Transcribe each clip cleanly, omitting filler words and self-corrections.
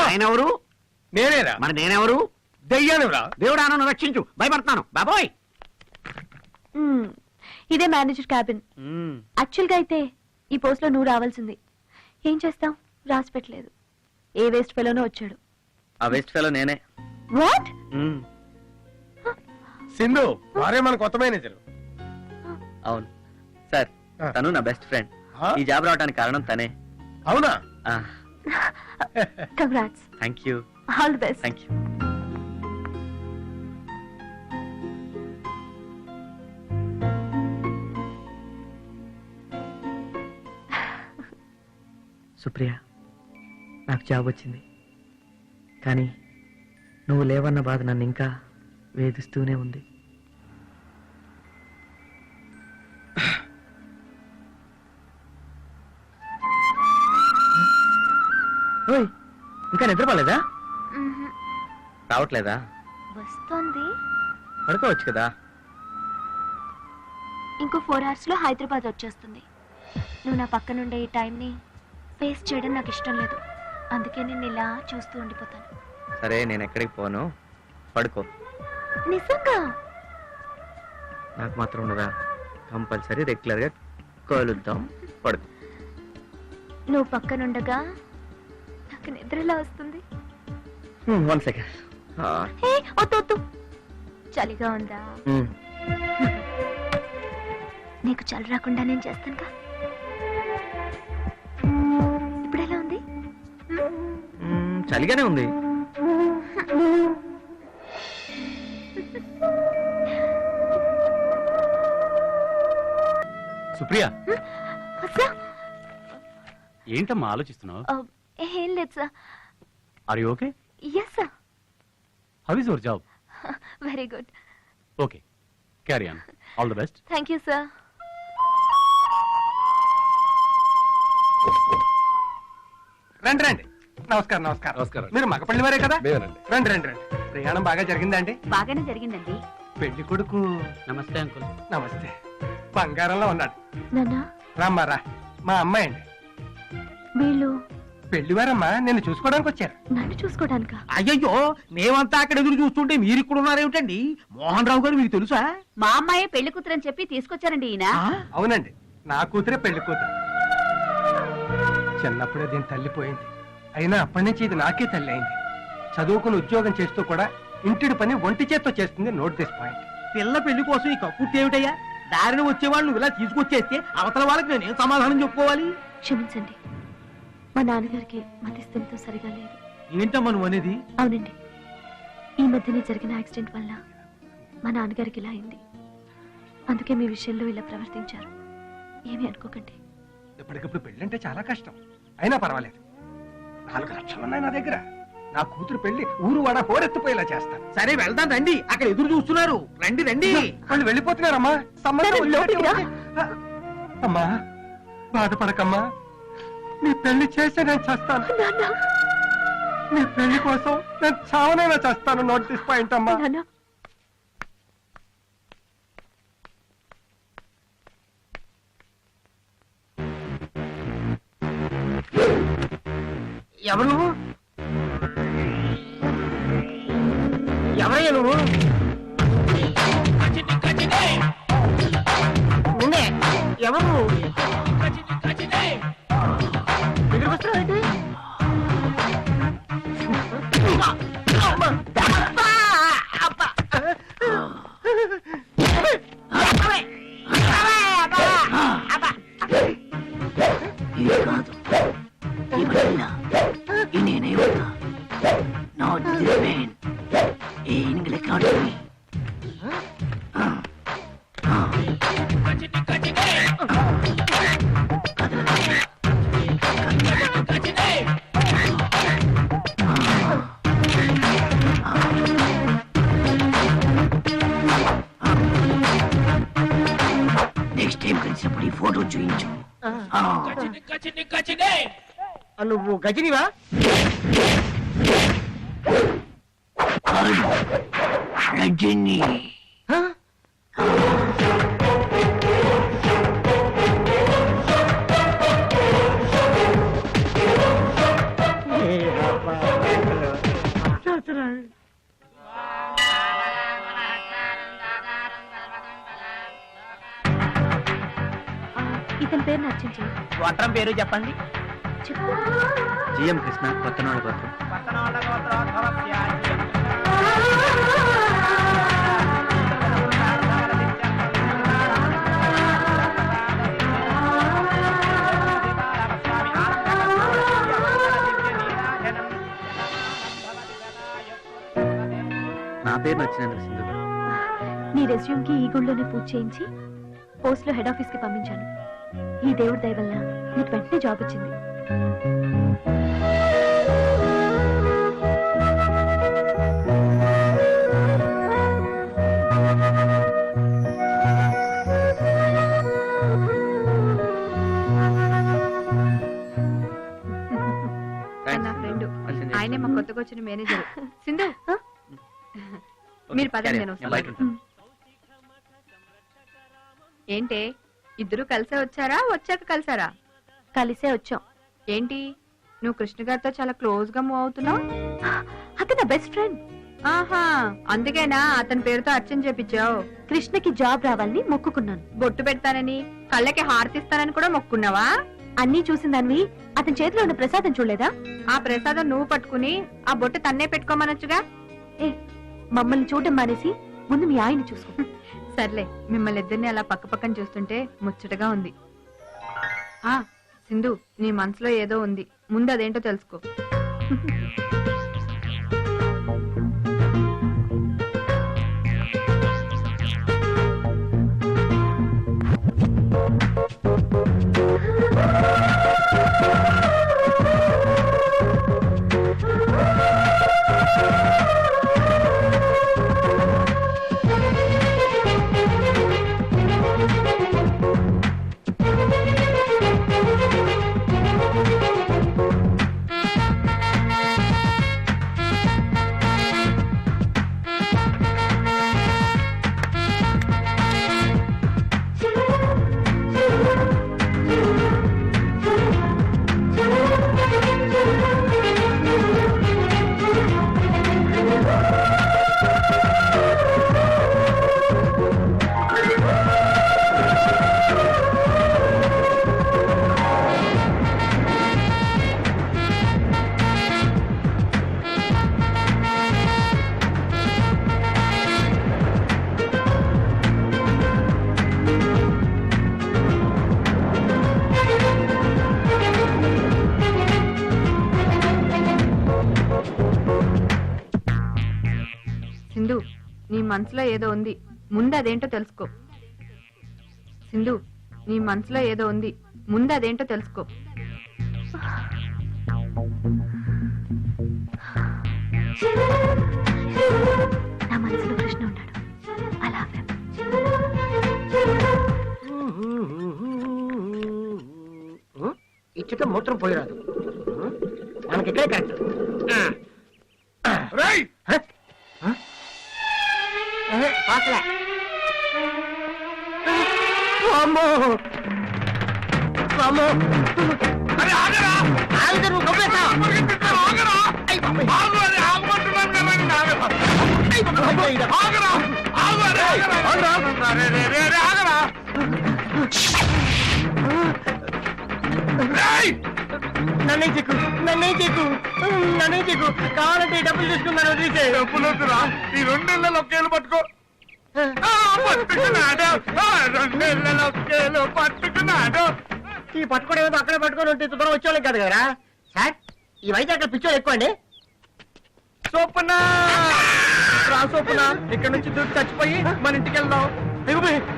ఆయన ఎవరు? నేనేరా. మరి నేనెవరు? దెయ్యానురా. దేవుడా నన్ను రక్షించు, భయపడుతున్నాను బాబోయ్. ఇదే మేనేజర్ క్యాబిన్. యాక్చువల్ గా అయితే ఈ పోస్ట్ లో నువ్వు రావాల్సింది. ఏం చేస్తాం, రాసి పెట్టలేదు. ఏ వేస్ట్ ఫెలోనో వచ్చాడు. ఆ వేస్ట్ ఫెలో నేనే. వాట్? సింధు వారే మన కొత్త మేనేజర్. అవును సార్, తను నా బెస్ట్ ఫ్రెండ్. ఈ జాబ్ రావడానికి కారణం తనే. అవునా? Congrats. Thank you. All the best. Thank you. Supriya, నాకు జాబ్ వచ్చింది, కానీ నువ్వు లేవన్న బాధ నన్ను ఇంకా వేధిస్తూనే ఉంది. ఇంకా నిద్రపోలేదా? రావట్లేదా? వస్తుంది. పడుకోవచ్చు కదా. ఇంకో 4 hours లో హైదరాబాద్ వచ్చేస్తుంది. నువ్వు నా పక్కనుండే ఈ టైంని ఫేస్ చేయడం నాకు ఇష్టం లేదు. అందుకే నేను ఇలా చూస్తూ ఉండిపోతాను. సరే, నేను ఎక్కడికి పోను, పడుకో. నిజంగా? నాకు మాత్రం ఉండదా? కంపల్సరీ రెగ్యులర్ గా కలుద్దాం, పడుకో. నువ్వు పక్కనుండగా నాకు నిద్రలా వస్తుంది. 1 second. వద్దు, చలిగా ఉందా? నీకు చలి రాకుండా నేను చేస్తానుగా. ఇప్పుడు ఎలా ఉంది? చలిగానే ఉంది. సుప్రియ, సార్. ఏంటమ్మా ఆలోచిస్తున్నావు? ఏం లేదు sir. Are you okay? Yes sir. How is your job? Very good. Okay, carry on. All the best. Thank you sir. రండి రండి. నమస్కారం. నమస్కారం. నమస్కారం. మీరు మగపల్లి వారే కదా? మేమేనండి. రండి రండి రండి. ప్రయాణం బాగా జరిగిందండి? బాగానే జరిగిందండి. పెళ్లి కొడుకు నమస్తే అంకుల్. నమస్తే. బంగారంలో ఉన్నాడు. నాన్నా, రామ్మారా, మా అమ్మాయి అండి. వీళ్ళు పెళ్లివారమ్మా, నిన్ను చూసుకోవడానికి వచ్చారు. నన్ను చూసుకోవడానికా? అయ్యయ్యో, మేమంతా అక్కడ ఎదురు చూస్తుంటే మీరు ఇక్కడ ఉన్నారేమిటండి? మోహన్ రావు గారు మీకు తెలుసా? మా అమ్మాయి పెళ్లి కూతురని చెప్పి తీసుకొచ్చారండి ఈయన. అవునండి, నా కూతురే పెళ్లి కూతురు. చిన్నప్పుడే దీని తల్లి పోయింది. అయినా అప్పటి నుంచి ఇది నాకే తల్లి అయింది. చదువుకుని ఉద్యోగం చేస్తూ కూడా ఇంటిడి పని ఒంటి చేత్తో చేస్తుంది. Note this point. పిల్ల పెళ్లి కోసం ఈ కక్కుర్తి ఏమిటయ్యా? దారిని వచ్చేవాళ్ళు నువ్వు ఇలా తీసుకొచ్చేస్తే అవతల వాళ్ళకి నేనేం సమాధానం చెప్పుకోవాలి? క్షమించండి, మా నాన్నగారికి మతిస్థిమితం సరిగా లేదు. ఏంటమ్మా నువ్వు అనేది? అవునండి, ఈ మధ్యనే జరిగిన యాక్సిడెంట్ వల్ల మా నాన్నగారికి ఇలా అయింది. అందుకే మీ విషయంలో ఇలా ప్రవర్తించారు. ఏమీ అనుకోకండి. ఇప్పటికప్పుడు పెళ్ళంటే చాలా కష్టం. అయినా పర్వాలేదు. 4 లక్షలు ఉన్నాయి నా దగ్గర. నా కూతురు పెళ్లి ఊరు వాడ హోరెత్తిపోయేలా చేస్తాను. సరే వెళ్దాం రండి, అక్కడ ఎదురు చూస్తున్నారు. రండి రండి. వాళ్ళు వెళ్ళిపోతున్నారమ్మా. సంబంధం సరే, వదిలిపెట్టి లోపలికి వచ్చి- అమ్మా, బాధపడకమ్మా. నీ పెళ్లి చేస్తే నేను చేస్తాను. నాన్న, నీ పెళ్లి కోసం నేను చావనైనా చేస్తాను. నోట్ దిస్ పాయింట్ అమ్మా. నాన్న, ఎవరు నువ్వు? ఎవరయ్యా నువ్వు? నిన్నే. ఎవరు నువ్వు? దగ్గరికి వస్తున్నావేంటి? నెక్స్ట్ టైం కలిసినప్పుడు ఈ ఫోటో చూయించు. నువ్వు గజనివా? రజని. ఇతని పేరు నచ్చింది. గోత్రం పేరు చెప్పండి. చెప్పు. జిఎం కృష్ణ, కొత్తనోళ్ళ గోత్రం. నా పేరు నచ్చినందుకు సింధు. నీ రెజ్యూమ్ కి ఈ గుళ్ళోనే పూజ చేయించి పోస్ట్ లో హెడ్ ఆఫీస్ కి పంపించాను. ఈ దేవుడి దయ వల్ల నీకు వెంటనే జాబ్ వచ్చింది. నా ఫ్రెండ్ ఆయనే మా కొత్తగా వచ్చిన మేనేజర్. సింధు మీరు పదండి, నేను వస్తాను. ఏంటే ఇద్దరు కలిసే వచ్చారా, వచ్చాక కలిసారా? కలిసే వచ్చాం. ఏంటి నువ్వు కృష్ణ గారితో చాలా క్లోజ్ గా మూవ్ అవుతున్నావు? అతను నా బెస్ట్ ఫ్రెండ్. ఆహా, అందుకేనా అతని పేరుతో అర్చన చేపించావు? కృష్ణకి జాబ్ రావాలని మొక్కుకున్నాను. బొట్టు పెడతానని, కళ్ళకి హారతిస్తానని కూడా మొక్కున్నావా? అన్నీ చూసిందాన్ని అతని చేతిలో ఉన్న ప్రసాదం చూడలేదా? ఆ ప్రసాదం నువ్వు పట్టుకుని ఆ బొట్టు తన్నే పెట్టుకోమనొచ్చుగా. ఏ, మమ్మల్ని చూడడం మానేసి ముందు మీ ఆయన్ని చూసుకో. సర్లే, మిమ్మల్ని ఇద్దరిని అలా పక్క పక్కన చూస్తుంటే ముచ్చటగా ఉంది. ఆ సింధు, నీ మనసులో ఏదో ఉంది, ముందు అదేంటో తెలుసుకో. సింధు, నీ మనసులో ఏదో ఉంది, ముందు అదేంటో తెలుసుకో. సింధు, నీ మనసులో ఏదో ఉంది, ముందు అదేంటో తెలుసుకో. నా మనసులో కృష్ణ ఉన్నాడు. అలా ఇచ్చట మూత్రం పోయిరాదు. మనకి ఇక్కడే కరెక్ట్. పాసలే. అమ్మో అమ్మో, ఆగితే నువ్వు గొప్పేస్తావు. నన్నే చెక్కు, నన్నే చెక్కు, నన్నే చెక్కు. కావాలంటే డబ్బులు తీసుకున్నాను. వదిలేసే డబ్బులు వద్దురా. ఈ 2 నెలలు ఒకేళ్ళు పట్టుకో. పట్టుకున్నాడు, 2 నెలలు ఒకేళ్ళు పట్టుకున్నాడు. ఈ పట్టుకోవడం ఏదో అక్కడే పట్టుకొని ఉంటే దూరం వచ్చేవాళ్ళం కాదు కదరా సార్. ఈ వైజాగ్ పిచ్చోళ్ళు ఎక్కువ అండి. సోపన రా, సోపన ఇక్కడ నుంచి దూకి చచ్చిపోయి మన ఇంటికి వెళ్దాం.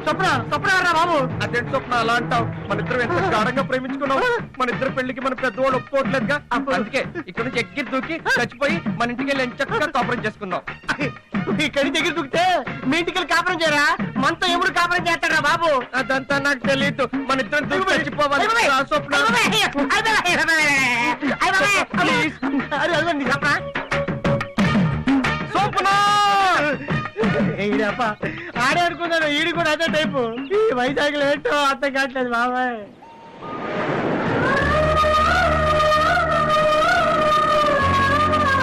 స్వప్న, స్వప్న రా బాబు. అదేంటి స్వప్న అలా అంటావు? మన ఇద్దరు ఎంత గాఢంగా ప్రేమించుకున్నావు. మన ఇద్దరు పెళ్లికి మన పెద్దవాళ్ళు ఒప్పుకోవట్లేదుగా. అందుకే ఇక్కడ నుంచి ఎగ్గి దూకి చచ్చిపోయి మన ఇంటికి వెళ్ళి చక్కగా కాపురం చేసుకుందాం. ఇక్కడి దగ్గర దూకితే మీ ఇంటికి వెళ్ళి కాపురం చేయరా? మనతో ఎప్పుడు కాపురం చేస్తారా బాబు? అదంతా నాకు తెలియదు. మన ఇద్దరు దూకి చచ్చిపోవాలి. స్వప్న ఆడే అనుకున్నాను. ఈడి కూడా అదే టైపు. ఈ వైజాగ్ లో ఏంటో అర్థం కావట్లేదు బాబాయ్.